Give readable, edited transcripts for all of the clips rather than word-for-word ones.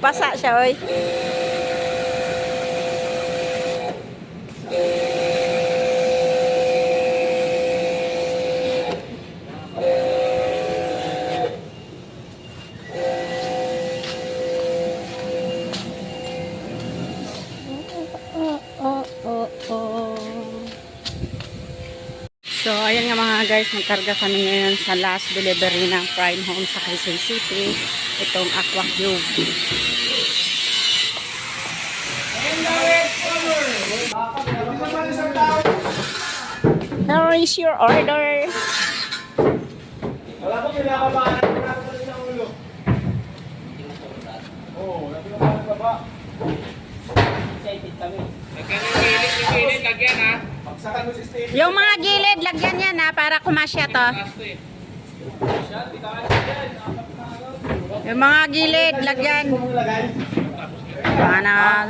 Pasa siya, oy. So, ayan nga mga guys, magkarga kami ngayon sa last delivery ng Prime Home sa Quezon City. Itong Aqua Cube. Here is your order. Wala po kinakabahan. Wala po sa ulo. Oo, wala po kinakabahan sa baba. Excited kami. Lagyan lagyan ha. Pagsakan mo si Steve. Yung mga gilid, lagyan yan ha, para kumasya to. Yung mga gilid, lagyan. Baka na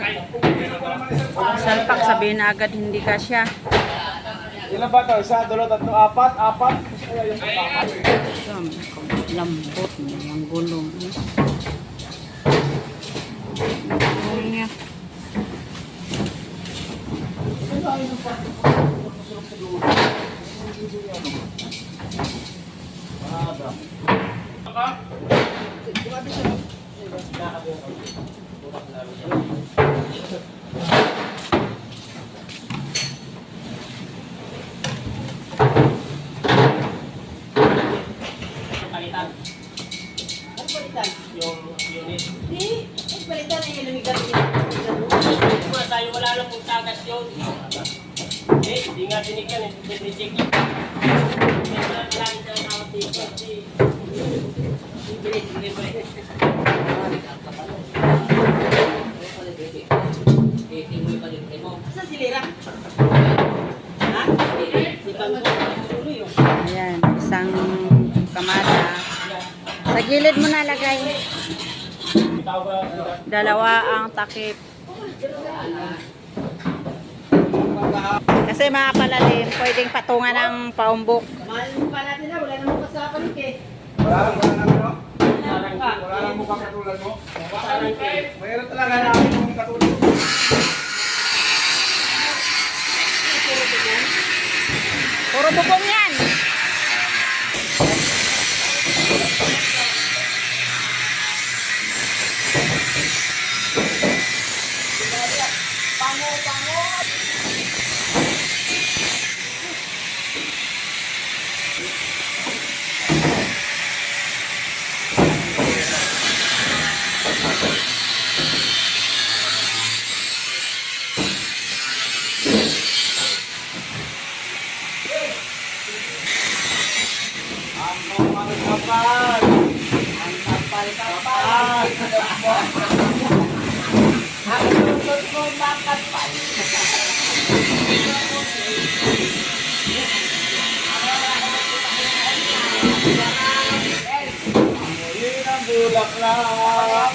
salpak, sabihin na agad hindi kasya. Ilan ba ito? Isa, dalawa, tatlo, apat, apat. Lambot niya, yung gulong. Gulong niya. Palitan. Ano palitan? Yung unit. Di, palitan na yung lumigat niya. Wala tayo, wala lang pong tagas yun. Eh, hindi nga binigyan eh. Reject yun. Kaya wala lang sa tawag dito. Saan si Lira? Ha? Si Pangko. Tuloy yun. Ayan, isang kamada. Sa gilid mo nalagay. Dalawa ang takip. Kasi mga palalim, pwedeng patungan ng paumbok. Mahal mo pa natin na, wala namang kasapan eh. Wala lang ano? Wala Wala lang mukhang katulad mo. Mayroon talaga na ako yung katulad mo. Puro bubong yan. Yun ang bulak lang.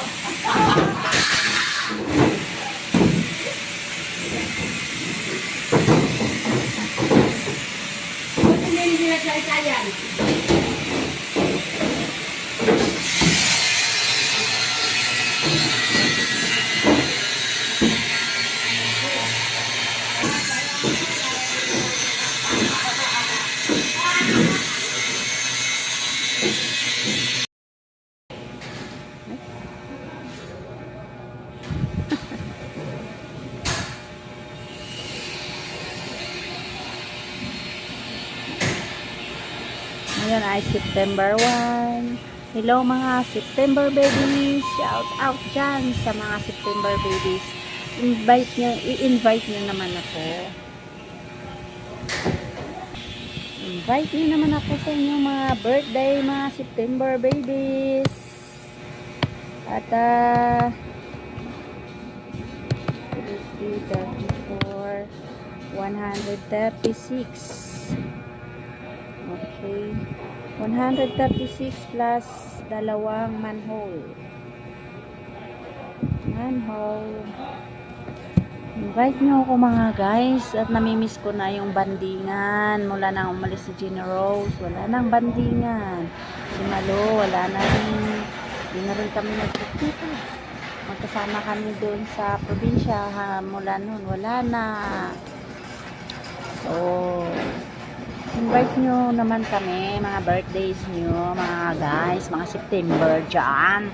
Ba't hindi nila sayang? Ngayon ay September 1. Hello mga September babies. Shout out dyan sa mga September babies. I-invite nyo naman ako. Invite nyo naman ako sa inyong mga birthday, mga September babies. At 34, 136. Okay. 136 plus dalawang manhole. Invite nyo ako mga guys, at namimiss ko na yung bandingan mula nang umalis si Gina Rose. Wala nang bandingan. Si Malo, wala na rin. Hindi na rin kami nagkikita. Magkasama kami doon sa probinsya mula noon. Wala na. So, invite nyo naman kami, mga birthdays nyo, mga guys, mga September dyan.